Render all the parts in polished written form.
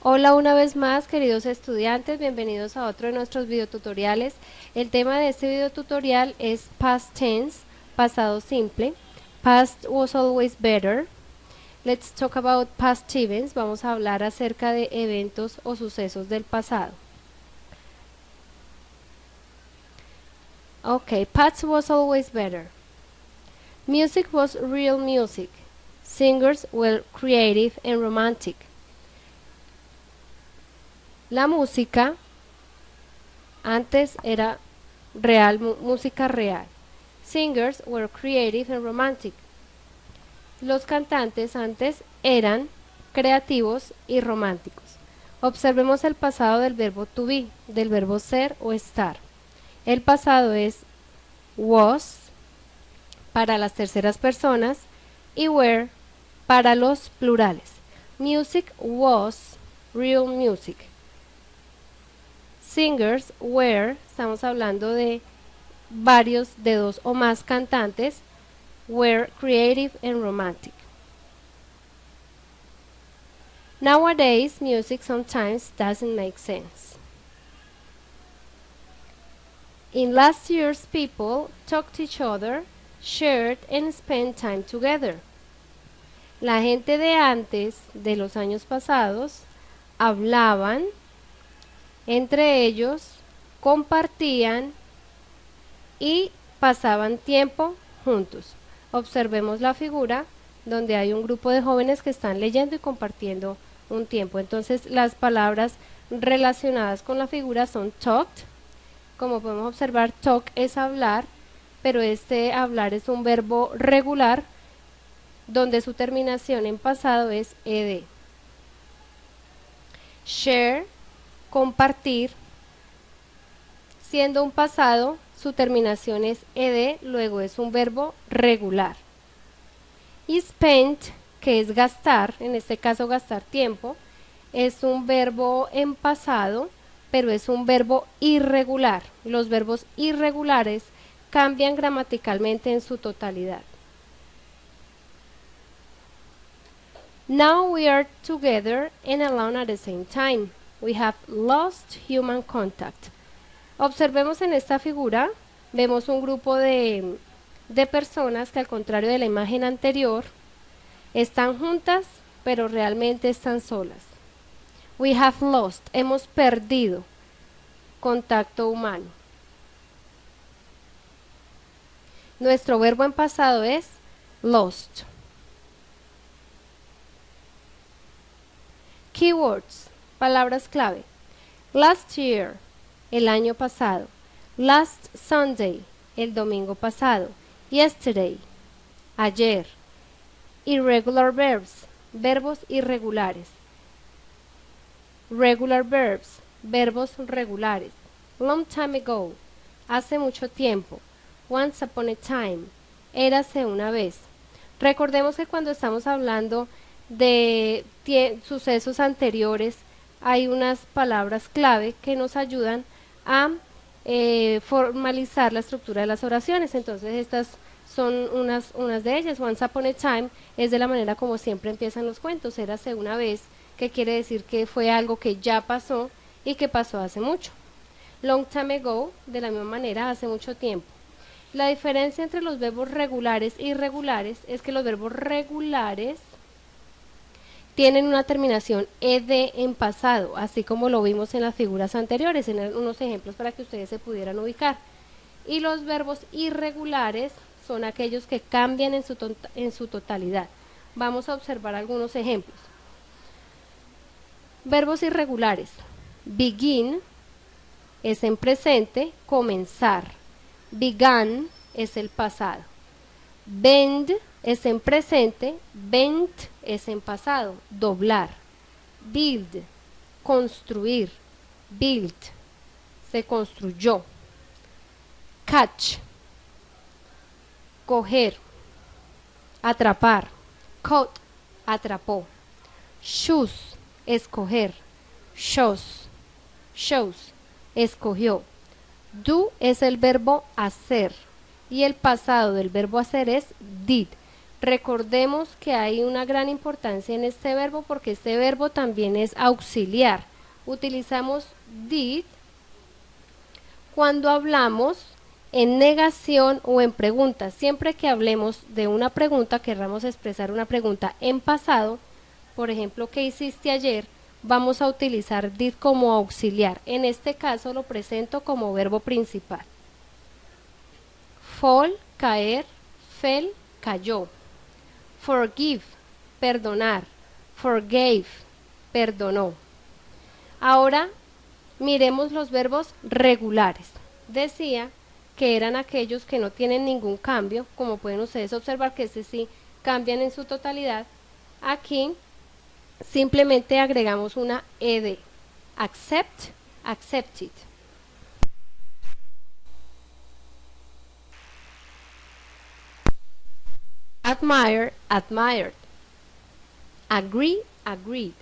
Hola una vez más, queridos estudiantes, bienvenidos a otro de nuestros videotutoriales. El tema de este videotutorial es past tense, pasado simple. Past was always better. Let's talk about past events. Vamos a hablar acerca de eventos o sucesos del pasado. Okay, past was always better. Music was real music. Singers were creative and romantic. La música antes era real, música real. Singers were creative and romantic. Los cantantes antes eran creativos y románticos. Observemos el pasado del verbo to be, del verbo ser o estar. El pasado es was para las terceras personas y were para los plurales. Music was real music. Singers were, estamos hablando de varios, de dos o más cantantes, were creative and romantic. Nowadays, music sometimes doesn't make sense. In last years, people talked to each other, shared and spent time together. La gente de antes, de los años pasados, hablaban entre ellos, compartían y pasaban tiempo juntos. Observemos la figura donde hay un grupo de jóvenes que están leyendo y compartiendo un tiempo. Entonces las palabras relacionadas con la figura son talked. Como podemos observar, talk es hablar, pero este hablar es un verbo regular donde su terminación en pasado es ed. Share, compartir, siendo un pasado, su terminación es ed, luego es un verbo regular. Y spent, que es gastar, en este caso gastar tiempo, es un verbo en pasado, pero es un verbo irregular. Los verbos irregulares cambian gramaticalmente en su totalidad. Now we are together and alone at the same time. We have lost human contact. Observemos en esta figura, vemos un grupo de personas que al contrario de la imagen anterior, están juntas, pero realmente están solas. We have lost, hemos perdido contacto humano. Nuestro verbo en pasado es lost. Keywords, palabras clave. Last year, el año pasado. Last Sunday, el domingo pasado. Yesterday, ayer. Irregular verbs, verbos irregulares. Regular verbs, verbos regulares. Long time ago, hace mucho tiempo. Once upon a time, érase una vez. Recordemos que cuando estamos hablando de sucesos anteriores, hay unas palabras clave que nos ayudan a formalizar la estructura de las oraciones. Entonces estas son unas de ellas. Once upon a time es de la manera como siempre empiezan los cuentos, érase una vez, que quiere decir que fue algo que ya pasó y que pasó hace mucho. Long time ago, de la misma manera, hace mucho tiempo. La diferencia entre los verbos regulares e irregulares es que los verbos regulares tienen una terminación ed en pasado, así como lo vimos en las figuras anteriores, en unos ejemplos para que ustedes se pudieran ubicar. Y los verbos irregulares son aquellos que cambian en su totalidad. Vamos a observar algunos ejemplos. Verbos irregulares. Begin es en presente, comenzar. Began es el pasado. Bend es en presente, bent es en pasado, doblar. Build, construir. Built, se construyó. Catch, coger, atrapar. Caught, atrapó. Choose, escoger. Chose, chose, escogió. Do es el verbo hacer y el pasado del verbo hacer es did. Recordemos que hay una gran importancia en este verbo porque este verbo también es auxiliar. Utilizamos did cuando hablamos en negación o en pregunta. Siempre que hablemos de una pregunta, querramos expresar una pregunta en pasado, por ejemplo, ¿qué hiciste ayer? Vamos a utilizar did como auxiliar. En este caso lo presento como verbo principal. Fall, caer, fell, cayó. Forgive, perdonar. Forgave, perdonó. Ahora miremos los verbos regulares. Decía que eran aquellos que no tienen ningún cambio, como pueden ustedes observar que este sí cambian en su totalidad. Aquí simplemente agregamos una ed. Accept, accepted. Admire, admired. Agree, agreed.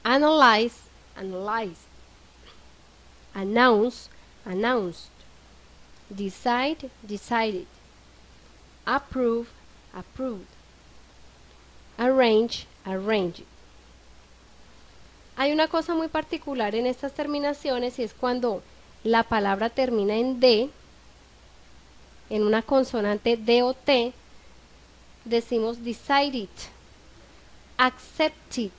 Analyze, analyzed. Announce, announced. Decide, decided. Approve, approved. Arrange, arranged. Hay una cosa muy particular en estas terminaciones y es cuando la palabra termina en D, en una consonante D o T, decimos decided, accepted.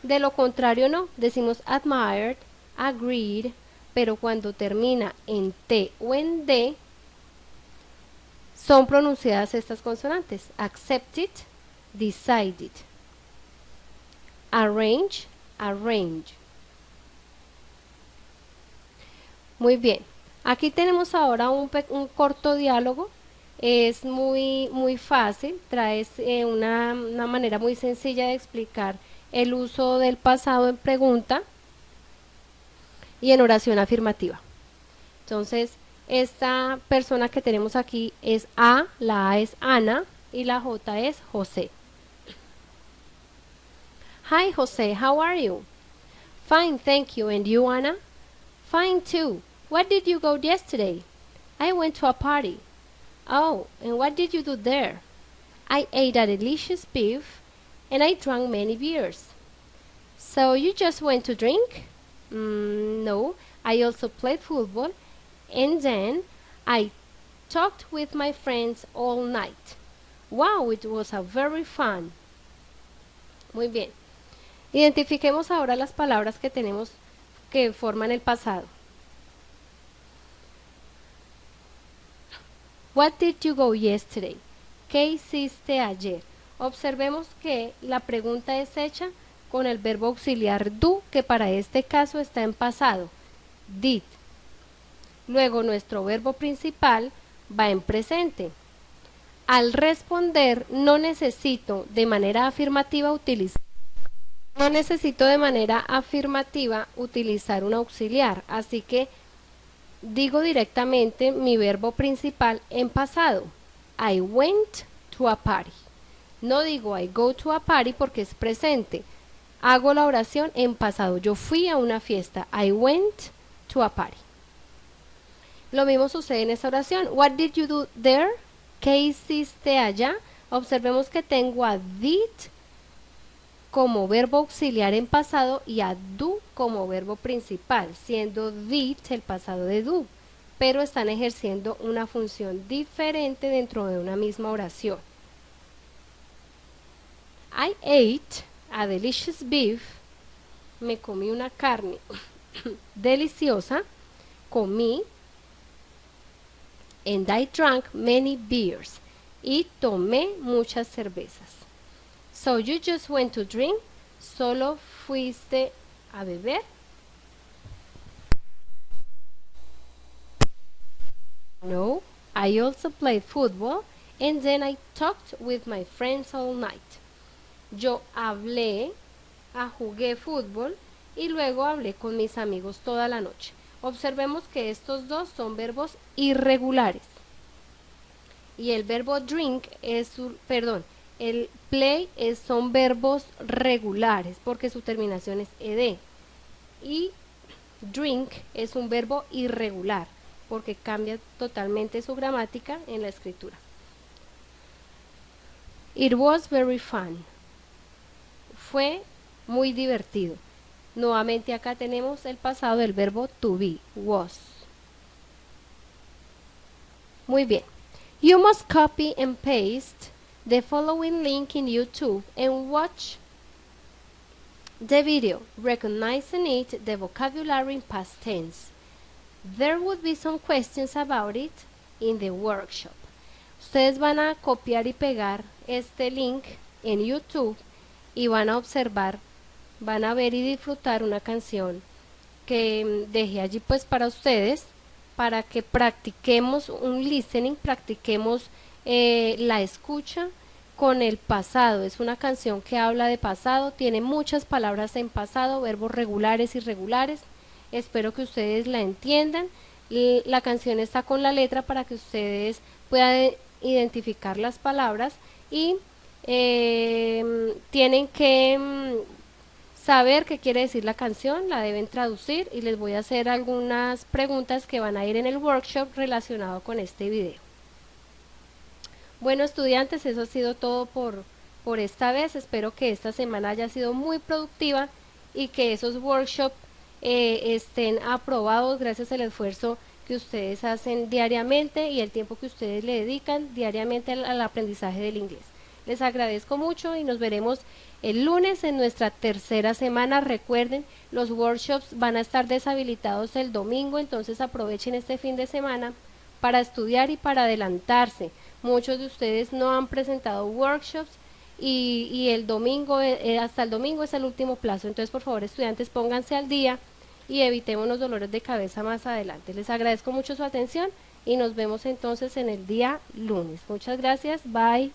De lo contrario no, decimos admired, agreed, pero cuando termina en T o en D, son pronunciadas estas consonantes, accepted, decided. Arrange, arrange. Muy bien, aquí tenemos ahora un corto diálogo. Es muy fácil, trae una manera muy sencilla de explicar el uso del pasado en pregunta y en oración afirmativa. Entonces, esta persona que tenemos aquí es A, la A es Ana y la J es José. Hi José, how are you? Fine, thank you. And you, Anna? Fine too. What did you go yesterday? I went to a party. Oh, and what did you do there? I ate a delicious beef and I drank many beers. So you just went to drink? No, I also played football and then I talked with my friends all night. Wow, it was a very fun. Muy bien. Identifiquemos ahora las palabras que tenemos que forman el pasado. What did you go yesterday? ¿Qué hiciste ayer? Observemos que la pregunta es hecha con el verbo auxiliar do, que para este caso está en pasado, did. Luego nuestro verbo principal va en presente. Al responder no necesito de manera afirmativa utilizar un auxiliar, así que digo directamente mi verbo principal en pasado. I went to a party. No digo I go to a party porque es presente. Hago la oración en pasado. Yo fui a una fiesta. I went to a party. Lo mismo sucede en esta oración. What did you do there? ¿Qué hiciste allá? Observemos que tengo a did como verbo auxiliar en pasado y a do como verbo principal, siendo did el pasado de do, pero están ejerciendo una función diferente dentro de una misma oración. I ate a delicious beef. Me comí una carne deliciosa. Comí. And I drank many beers. Y tomé muchas cervezas. So you just went to drink. Solo fuiste a beber. No, I also played football and then I talked with my friends all night. Yo jugué fútbol y luego hablé con mis amigos toda la noche. Observemos que estos dos son verbos irregulares. Y el verbo drink el play son verbos regulares porque su terminación es ed. Y drink es un verbo irregular porque cambia totalmente su gramática en la escritura. It was very fun. Fue muy divertido. Nuevamente acá tenemos el pasado del verbo to be, was. Muy bien. You must copy and paste the following link in YouTube and watch the video, recognizing it, the vocabulary in past tense. There would be some questions about it in the workshop. Ustedes van a copiar y pegar este link en YouTube y van a observar, van a ver y disfrutar una canción que dejé allí pues para ustedes, para que practiquemos un listening, practiquemos la escucha con el pasado. Es una canción que habla de pasado, tiene muchas palabras en pasado, verbos regulares y irregulares. Espero que ustedes la entiendan. La canción está con la letra para que ustedes puedan identificar las palabras y tienen que saber qué quiere decir la canción, la deben traducir y les voy a hacer algunas preguntas que van a ir en el workshop relacionado con este video. Bueno, estudiantes, eso ha sido todo por esta vez. Espero que esta semana haya sido muy productiva y que esos workshops estén aprobados gracias al esfuerzo que ustedes hacen diariamente y el tiempo que ustedes le dedican diariamente al aprendizaje del inglés. Les agradezco mucho y nos veremos el lunes en nuestra tercera semana. Recuerden, los workshops van a estar deshabilitados el domingo, entonces aprovechen este fin de semana para estudiar y para adelantarse. Muchos de ustedes no han presentado workshops y el domingo, hasta el domingo es el último plazo. Entonces, por favor, estudiantes, pónganse al día y evitemos los dolores de cabeza más adelante. Les agradezco mucho su atención y nos vemos entonces en el día lunes. Muchas gracias, bye.